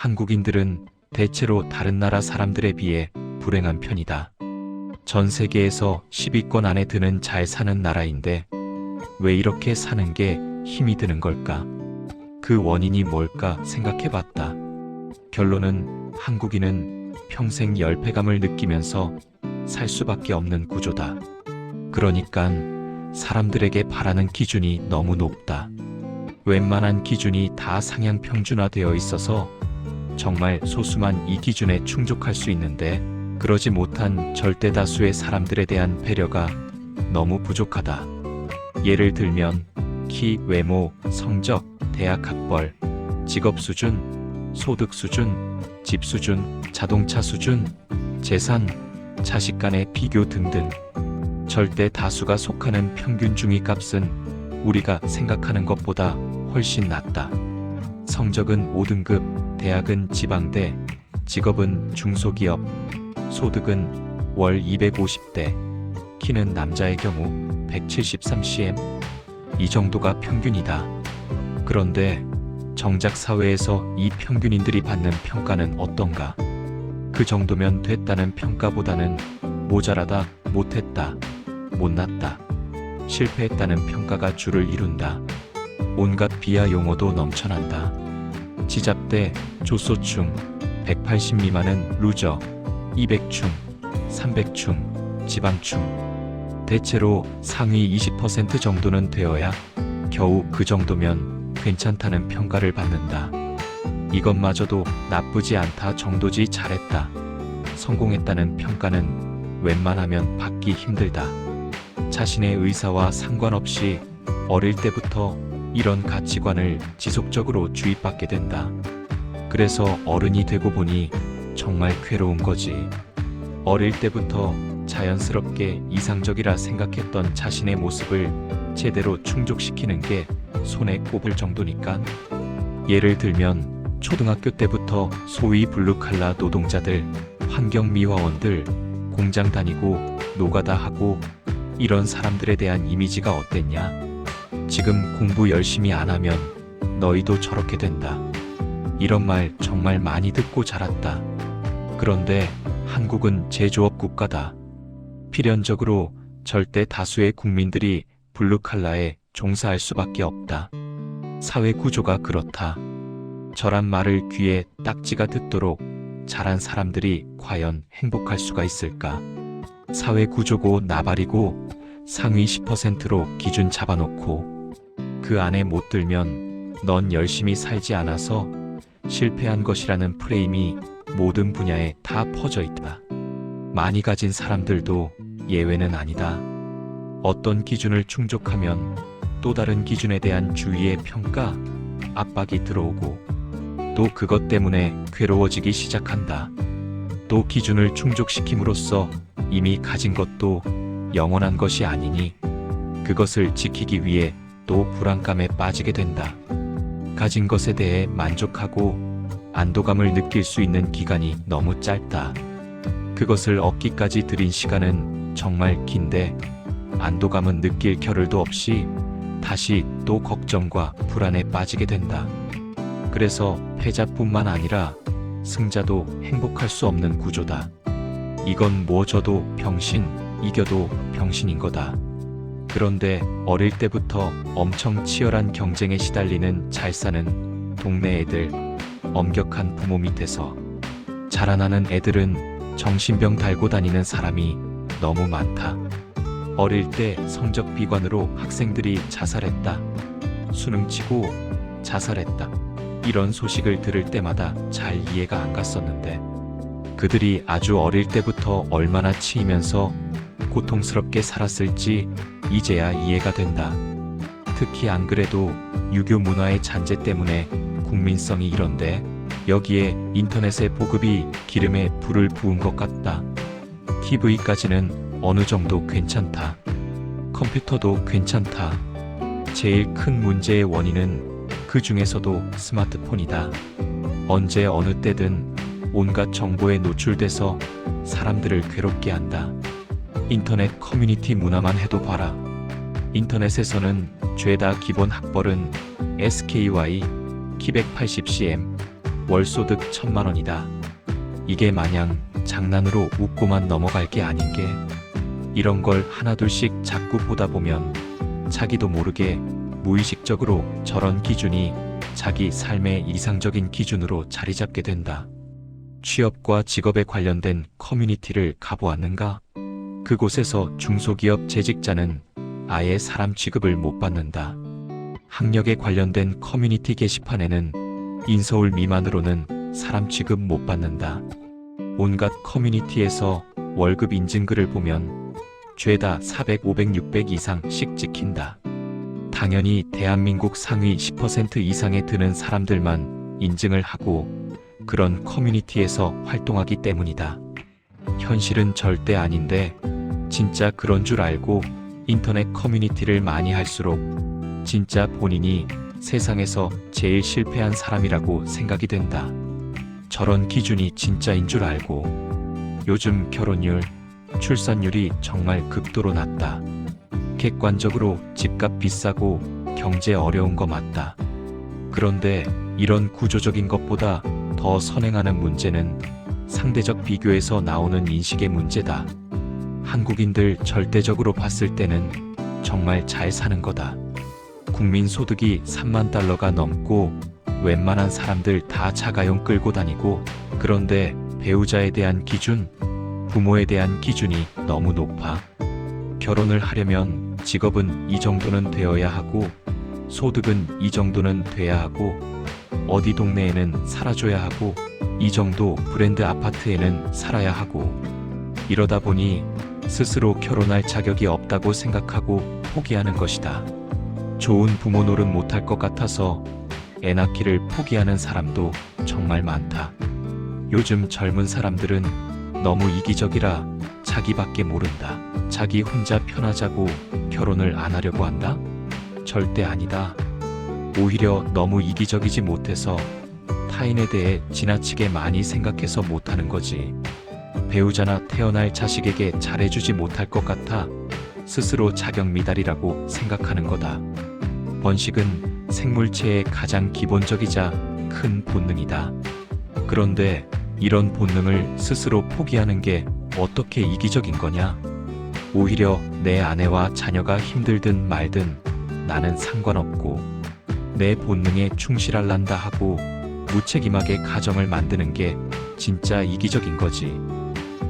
한국인들은 대체로 다른 나라 사람들에 비해 불행한 편이다. 전 세계에서 10위권 안에 드는 잘 사는 나라인데 왜 이렇게 사는 게 힘이 드는 걸까? 그 원인이 뭘까 생각해봤다. 결론은 한국인은 평생 열패감을 느끼면서 살 수밖에 없는 구조다. 그러니깐 사람들에게 바라는 기준이 너무 높다. 웬만한 기준이 다 상향 평준화되어 있어서 정말 소수만 이 기준에 충족할 수 있는데 그러지 못한 절대 다수의 사람들에 대한 배려가 너무 부족하다. 예를 들면 키, 외모, 성적, 대학 학벌, 직업 수준, 소득 수준, 집 수준, 자동차 수준, 재산, 자식 간의 비교 등등. 절대 다수가 속하는 평균 중위 값은 우리가 생각하는 것보다 훨씬 낮다. 성적은 5등급, 대학은 지방대, 직업은 중소기업, 소득은 월 250대, 키는 남자의 경우 173cm, 이 정도가 평균이다. 그런데 정작 사회에서 이 평균인들이 받는 평가는 어떤가? 그 정도면 됐다는 평가보다는 모자라다, 못했다, 못났다, 실패했다는 평가가 주를 이룬다. 온갖 비하 용어도 넘쳐난다. 지잡대, 조소충, 180 미만은 루저, 200충, 300충, 지방충. 대체로 상위 20% 정도는 되어야 겨우 그 정도면 괜찮다는 평가를 받는다. 이것마저도 나쁘지 않다 정도지 잘했다, 성공했다는 평가는 웬만하면 받기 힘들다. 자신의 의사와 상관없이 어릴 때부터 이런 가치관을 지속적으로 주입받게 된다. 그래서 어른이 되고 보니 정말 괴로운 거지. 어릴 때부터 자연스럽게 이상적이라 생각했던 자신의 모습을 제대로 충족시키는 게 손에 꼽을 정도니까. 예를 들면 초등학교 때부터 소위 블루칼라 노동자들, 환경미화원들, 공장 다니고 노가다 하고 이런 사람들에 대한 이미지가 어땠냐? 지금 공부 열심히 안 하면 너희도 저렇게 된다, 이런 말 정말 많이 듣고 자랐다. 그런데 한국은 제조업 국가다. 필연적으로 절대 다수의 국민들이 블루칼라에 종사할 수밖에 없다. 사회 구조가 그렇다. 저란 말을 귀에 딱지가 듣도록 잘한 사람들이 과연 행복할 수가 있을까? 사회 구조고 나발이고 상위 10%로 기준 잡아놓고 그 안에 못 들면 넌 열심히 살지 않아서 실패한 것이라는 프레임이 모든 분야에 다 퍼져 있다. 많이 가진 사람들도 예외는 아니다. 어떤 기준을 충족하면 또 다른 기준에 대한 주위의 평가, 압박이 들어오고 또 그것 때문에 괴로워지기 시작한다. 또 기준을 충족시킴으로써 이미 가진 것도 영원한 것이 아니니 그것을 지키기 위해 또 불안감에 빠지게 된다. 가진 것에 대해 만족하고 안도감을 느낄 수 있는 기간이 너무 짧다. 그것을 얻기까지 들인 시간은 정말 긴데 안도감은 느낄 겨를도 없이 다시 또 걱정과 불안에 빠지게 된다. 그래서 패자뿐만 아니라 승자도 행복할 수 없는 구조다. 이건 뭐 져도 병신, 이겨도 병신인 거다. 그런데 어릴 때부터 엄청 치열한 경쟁에 시달리는 잘 사는 동네 애들, 엄격한 부모 밑에서 자라나는 애들은 정신병 달고 다니는 사람이 너무 많다. 어릴 때 성적 비관으로 학생들이 자살했다, 수능 치고 자살했다, 이런 소식을 들을 때마다 잘 이해가 안 갔었는데 그들이 아주 어릴 때부터 얼마나 치이면서 고통스럽게 살았을지 이제야 이해가 된다. 특히 안 그래도 유교 문화의 잔재 때문에 국민성이 이런데 여기에 인터넷의 보급이 기름에 불을 부은 것 같다. TV까지는 어느 정도 괜찮다. 컴퓨터도 괜찮다. 제일 큰 문제의 원인은 그 중에서도 스마트폰이다. 언제 어느 때든 온갖 정보에 노출돼서 사람들을 괴롭게 한다. 인터넷 커뮤니티 문화만 해도 봐라. 인터넷에서는 죄다 기본 학벌은 SKY, 키 180cm, 월소득 1,000만 원이다. 이게 마냥 장난으로 웃고만 넘어갈 게 아닌 게, 이런 걸 하나둘씩 자꾸 보다 보면 자기도 모르게 무의식적으로 저런 기준이 자기 삶의 이상적인 기준으로 자리 잡게 된다. 취업과 직업에 관련된 커뮤니티를 가보았는가? 그곳에서 중소기업 재직자는 아예 사람 취급을 못 받는다. 학력에 관련된 커뮤니티 게시판에는 인서울 미만으로는 사람 취급 못 받는다. 온갖 커뮤니티에서 월급 인증글을 보면 죄다 400, 500, 600 이상씩 찍힌다. 당연히 대한민국 상위 10% 이상에 드는 사람들만 인증을 하고 그런 커뮤니티에서 활동하기 때문이다. 현실은 절대 아닌데 진짜 그런 줄 알고 인터넷 커뮤니티를 많이 할수록 진짜 본인이 세상에서 제일 실패한 사람이라고 생각이 된다. 저런 기준이 진짜인 줄 알고 요즘 결혼율, 출산율이 정말 극도로 낮다. 객관적으로 집값 비싸고 경제 어려운 거 맞다. 그런데 이런 구조적인 것보다 더 선행하는 문제는 상대적 비교에서 나오는 인식의 문제다. 한국인들 절대적으로 봤을 때는 정말 잘 사는 거다. 국민 소득이 3만 달러가 넘고 웬만한 사람들 다 자가용 끌고 다니고, 그런데 배우자에 대한 기준, 부모에 대한 기준이 너무 높아. 결혼을 하려면 직업은 이 정도는 되어야 하고 소득은 이 정도는 돼야 하고 어디 동네에는 살아줘야 하고 이 정도 브랜드 아파트에는 살아야 하고, 이러다 보니 스스로 결혼할 자격이 없다고 생각하고 포기하는 것이다. 좋은 부모 노릇 못할 것 같아서 애 낳기를 포기하는 사람도 정말 많다. 요즘 젊은 사람들은 너무 이기적이라 자기밖에 모른다. 자기 혼자 편하자고 결혼을 안 하려고 한다? 절대 아니다. 오히려 너무 이기적이지 못해서 타인에 대해 지나치게 많이 생각해서 못하는 거지. 배우자나 태어날 자식에게 잘해주지 못할 것 같아 스스로 자격 미달이라고 생각하는 거다. 번식은 생물체의 가장 기본적이자 큰 본능이다. 그런데 이런 본능을 스스로 포기하는 게 어떻게 이기적인 거냐? 오히려 내 아내와 자녀가 힘들든 말든 나는 상관없고 내 본능에 충실할란다 하고 무책임하게 가정을 만드는 게 진짜 이기적인 거지.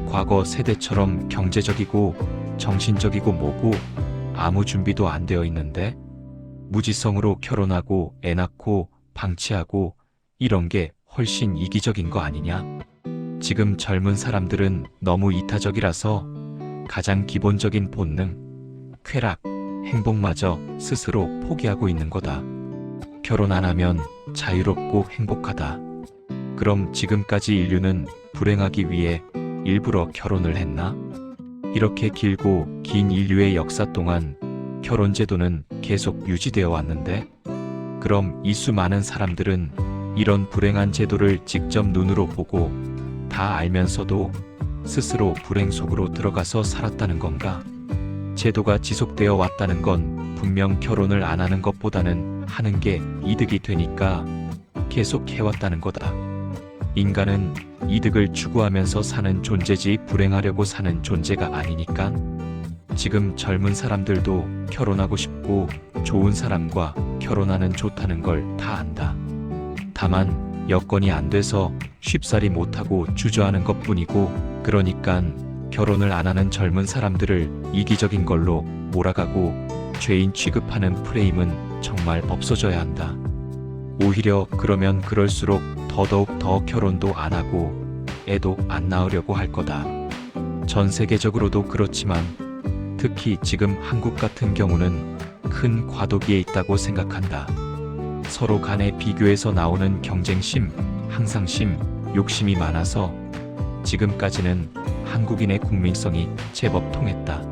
과거 세대처럼 경제적이고 정신적이고 뭐고 아무 준비도 안 되어 있는데 무지성으로 결혼하고 애 낳고 방치하고 이런 게 훨씬 이기적인 거 아니냐? 지금 젊은 사람들은 너무 이타적이라서 가장 기본적인 본능, 쾌락, 행복마저 스스로 포기하고 있는 거다. 결혼 안 하면 자유롭고 행복하다. 그럼 지금까지 인류는 불행하기 위해 일부러 결혼을 했나? 이렇게 길고 긴 인류의 역사 동안 결혼 제도는 계속 유지되어 왔는데, 그럼 이 수많은 사람들은 이런 불행한 제도를 직접 눈으로 보고 다 알면서도 스스로 불행 속으로 들어가서 살았다는 건가? 제도가 지속되어 왔다는 건 분명 결혼을 안 하는 것보다는 하는 게 이득이 되니까 계속 해왔다는 거다. 인간은 이득을 추구하면서 사는 존재지 불행하려고 사는 존재가 아니니까. 지금 젊은 사람들도 결혼하고 싶고 좋은 사람과 결혼하는 좋다는 걸 다 안다. 다만 여건이 안 돼서 쉽사리 못하고 주저하는 것뿐이고, 그러니깐 결혼을 안 하는 젊은 사람들을 이기적인 걸로 몰아가고 죄인 취급하는 프레임은 정말 없어져야 한다. 오히려 그러면 그럴수록 더더욱 더 결혼도 안 하고 애도 안 낳으려고 할 거다. 전 세계적으로도 그렇지만 특히 지금 한국 같은 경우는 큰 과도기에 있다고 생각한다. 서로 간의 비교에서 나오는 경쟁심, 항상심, 욕심이 많아서 지금까지는 한국인의 국민성이 제법 통했다.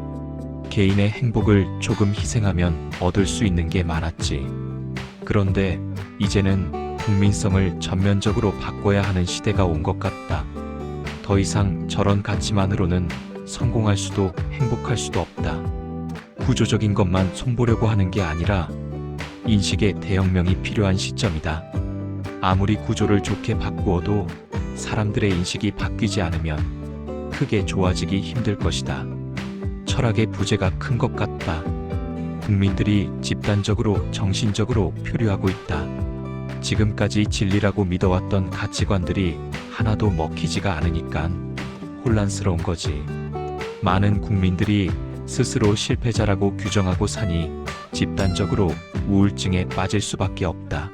개인의 행복을 조금 희생하면 얻을 수 있는 게 많았지. 그런데 이제는 국민성을 전면적으로 바꿔야 하는 시대가 온 것 같다. 더 이상 저런 가치만으로는 성공할 수도 행복할 수도 없다. 구조적인 것만 손보려고 하는 게 아니라 인식의 대혁명이 필요한 시점이다. 아무리 구조를 좋게 바꾸어도 사람들의 인식이 바뀌지 않으면 크게 좋아지기 힘들 것이다. 철학의 부재가 큰 것 같다. 국민들이 집단적으로 정신적으로 표류하고 있다. 지금까지 진리라고 믿어왔던 가치관들이 하나도 먹히지가 않으니까 혼란스러운 거지. 많은 국민들이 스스로 실패자라고 규정하고 사니 집단적으로 우울증에 빠질 수밖에 없다.